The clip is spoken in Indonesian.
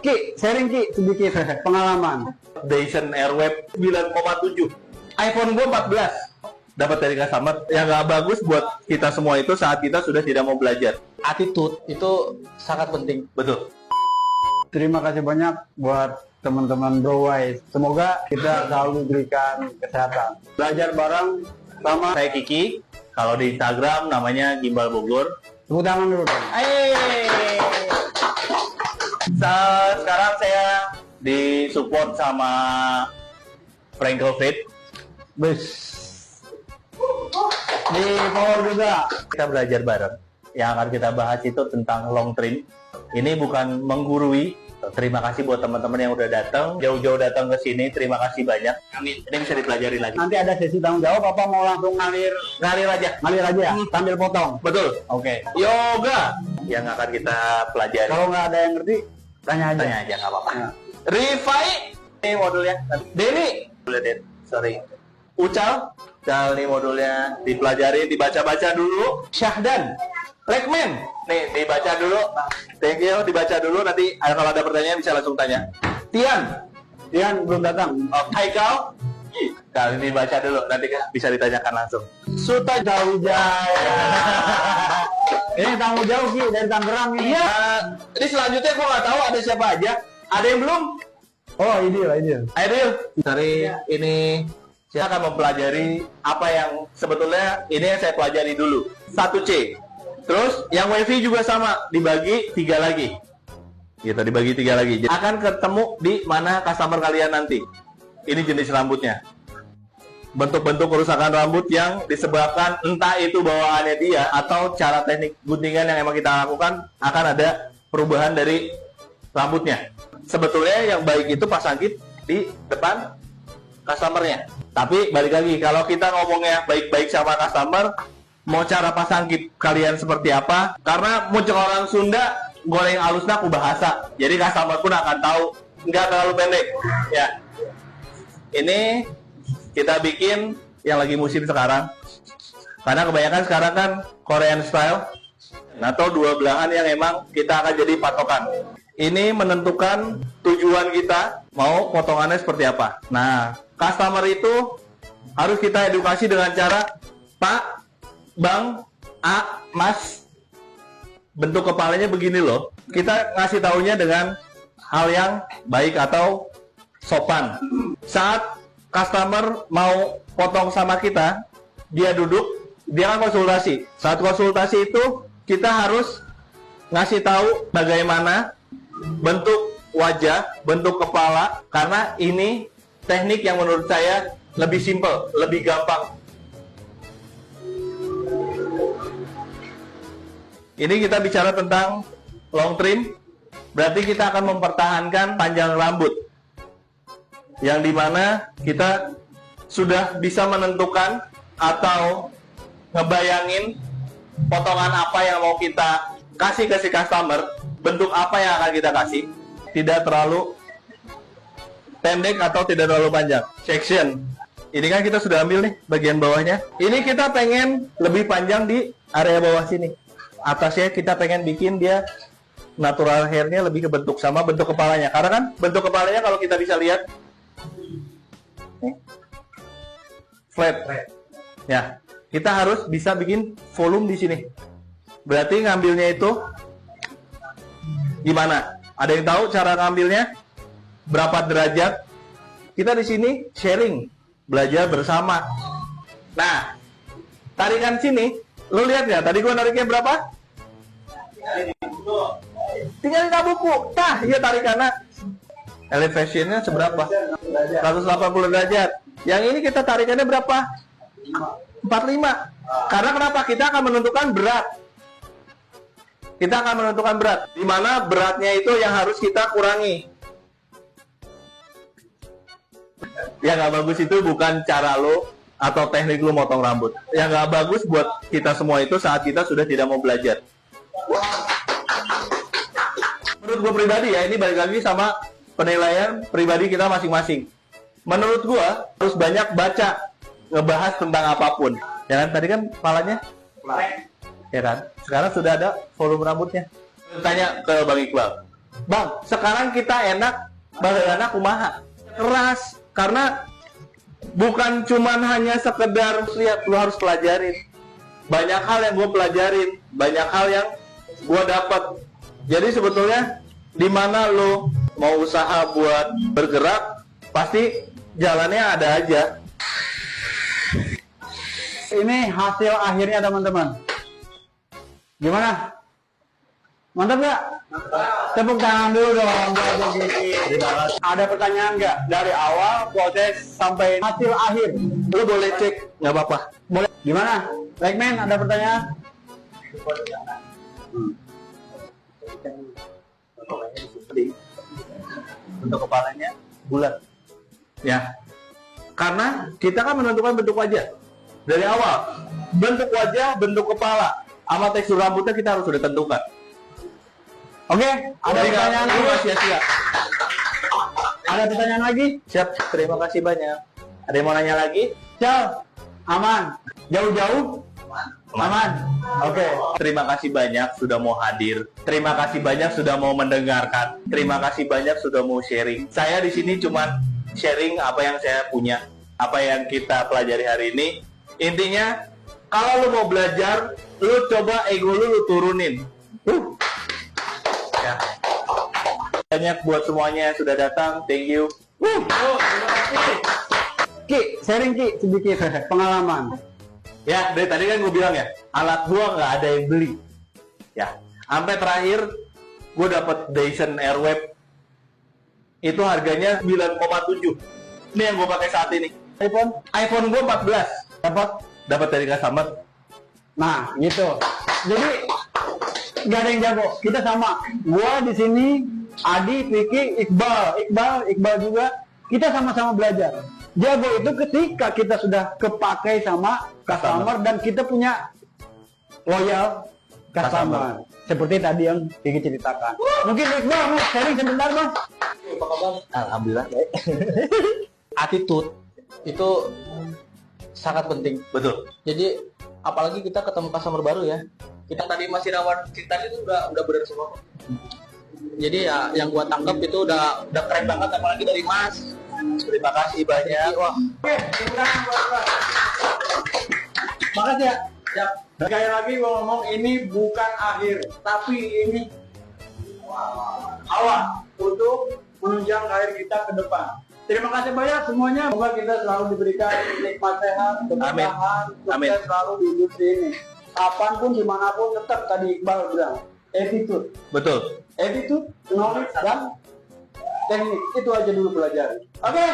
Ki, sharing Ki sedikit pengalaman. Dyson Airwave 9,7. iPhone gue 14. Dapat dari customer yang nggak bagus buat kita semua itu saat kita sudah tidak mau belajar. Attitude itu sangat penting. Betul. Terima kasih banyak buat teman-teman Browise. Semoga kita selalu diberikan kesehatan. Belajar bareng sama Saya Kiki. Kalau di Instagram namanya Gimbal Bogor. tepuk tangan dulu dong. Sekarang saya disupport sama Frankel Fit. Bes. Di power juga. Kita belajar bareng. Yang akan kita bahas itu tentang long trim. Ini bukan menggurui. Terima kasih buat teman-teman yang udah datang, jauh-jauh datang ke sini. Terima kasih banyak. Ini bisa dipelajari lagi. Nanti ada sesi tanggung jawab apa mau langsung ngalir Ngalir aja. ya sambil potong. Betul. Oke. Yoga yang akan kita pelajari. Kalau nggak ada yang ngerti, tanya aja. Tanya aja nggak apa-apa. Nah. Rifai, ini modulnya. Denny, sorry. Ucal, ini modulnya dipelajari, dibaca-baca dulu. Syahdan, Lekmen, nih dibaca dulu. Thank you, dibaca dulu. Nanti kalau ada pertanyaan bisa langsung tanya. Tian belum datang. Haikal, kali ini baca dulu. Nanti bisa ditanyakan langsung. Suta Wijaya. Ini tanggung jawab Ki dari Tangerang ini. Iya. Ini selanjutnya gua nggak tahu ada siapa aja. Ada yang belum? Oh, Idil. Aidil, dari ini saya akan mempelajari apa yang sebetulnya ini yang saya pelajari dulu. 1C. Terus yang WiFi juga sama, dibagi 3 lagi. Gitu, dibagi 3 lagi. Jadi, akan ketemu di mana customer kalian nanti. Ini jenis rambutnya. Bentuk-bentuk kerusakan rambut yang disebabkan entah itu bawaannya dia atau cara teknik guntingan yang emang kita lakukan akan ada perubahan dari rambutnya. Sebetulnya yang baik itu pasang kit di depan customernya. Tapi balik lagi, kalau kita ngomongnya baik-baik sama customer, mau cara pasang kit kalian seperti apa? Karena muncul orang Sunda, goreng alusnya aku bahasa. Jadi customer pun akan tahu, nggak terlalu pendek. Ya, ini kita bikin yang lagi musim sekarang. Karena kebanyakan sekarang kan Korean style, atau dua belahan yang emang kita akan jadi patokan. Ini menentukan tujuan kita mau potongannya seperti apa. Nah, customer itu harus kita edukasi dengan cara, Pak, Bang, Mas, bentuk kepalanya begini loh. Kita ngasih taunya dengan hal yang baik atau sopan. Saat customer mau potong sama kita, dia duduk, dia kan konsultasi. Saat konsultasi itu kita harus ngasih tahu bagaimana bentuk wajah, bentuk kepala, karena ini teknik yang menurut saya lebih simpel, lebih gampang. Ini kita bicara tentang long trim, berarti kita akan mempertahankan panjang rambut. Yang dimana kita sudah bisa menentukan atau ngebayangin potongan apa yang mau kita kasih ke si customer, bentuk apa yang akan kita kasih, tidak terlalu pendek atau tidak terlalu panjang. Section, ini kan kita sudah ambil nih bagian bawahnya. Ini kita pengen lebih panjang di area bawah sini. Atasnya kita pengen bikin dia natural hairnya lebih ke bentuk sama bentuk kepalanya. Karena kan bentuk kepalanya kalau kita bisa lihat nih, flat. Ya, kita harus bisa bikin volume di sini. Berarti ngambilnya itu gimana? Ada yang tahu cara ngambilnya? Berapa derajat? Kita di sini sharing, belajar bersama. Nah, tarikan sini, lu lihat nggak? Tadi gua nariknya berapa? Tinggal di buku. Tah, iya tarikannya. Elevationnya seberapa? 180 derajat. Yang ini kita tarikannya berapa? 45. Karena kenapa? Kita akan menentukan berat. Kita akan menentukan berat. Di mana beratnya itu yang harus kita kurangi. Yang nggak bagus itu bukan cara lo atau teknik lo motong rambut. Yang nggak bagus buat kita semua itu saat kita sudah tidak mau belajar. Menurut gue pribadi ya, ini balik lagi sama penilaian pribadi kita masing-masing. Menurut gue harus banyak baca, ngebahas tentang apapun. Ya kan, tadi kan kepalanya ya kan? Sekarang sudah ada volume rambutnya. Tanya ke Bang Iqbal, Bang, sekarang kita enak, bagaimana kumaha? Keras, karena bukan cuman hanya sekedar lihat, lu harus pelajarin. Banyak hal yang gue pelajarin, banyak hal yang gue dapat. Jadi sebetulnya di mana lu mau usaha buat bergerak, pasti jalannya ada aja. Ini hasil akhirnya teman-teman. Gimana? Mantap nggak? Tepuk tangan dulu dong buat Bang Kiki. Ada pertanyaan nggak dari awal proses sampai hasil akhir? Lu boleh cek, nggak apa-apa. Boleh. Gimana? Legman, ada pertanyaan? Bentuk kepalanya bulat. Ya. Karena kita kan menentukan bentuk wajah dari awal. Bentuk wajah, bentuk kepala, sama tekstur rambutnya kita harus sudah tentukan. Oke, ada Jadi pertanyaan nggak lagi? sia-sia. Ada pertanyaan lagi? Siap, terima kasih banyak. Ada yang mau nanya lagi? Cal, aman. Jauh-jauh? Aman. Oke. Terima kasih banyak sudah mau hadir. Terima kasih banyak sudah mau mendengarkan. Terima kasih banyak sudah mau sharing. Saya di sini cuma sharing apa yang saya punya, apa yang kita pelajari hari ini. Intinya, kalau lu mau belajar, lu coba ego lu turunin. Ya. Banyak buat semuanya yang sudah datang. Thank you. Ki, sharing Ki sedikit pengalaman. Ya, dari tadi kan gue bilang ya, alat gua nggak ada yang beli. Ya, sampai terakhir gue dapet Dyson Airwave. Itu harganya 9,7. Ini yang gue pakai saat ini. iPhone gue 14. Dapat dari customer. Nah, gitu. Jadi nggak ada yang jago. Kita sama. Gua di sini, Adi, Vicky, Iqbal juga. Kita sama-sama belajar. Jago itu ketika kita sudah kepakai sama customer dan kita punya loyal customer. Seperti tadi yang Vicky ceritakan. Mungkin Iqbal mau sharing sebentar, Bang. Alhamdulillah baik. Attitude itu sangat penting. Betul. Jadi apalagi kita ketemu customer baru ya. Kita tadi masih rawat cerita itu udah benar semua. Jadi ya yang gua tangkap itu udah keren banget, apalagi dari Mas. Terima kasih banyak. Wah, Oke, makasih ya. Siap. Sekali lagi gue ngomong ini bukan akhir, tapi ini awal untuk menunjang karir kita ke depan. Terima kasih banyak semuanya. Semoga kita selalu diberikan nikmat sehat, keberkahan, Amin. sukses selalu di industri ini. Kapanpun, dimanapun, tetap tadi Iqbal bilang, attitude. Betul. Attitude, knowledge, dan teknik. Itu aja dulu pelajari. Oke.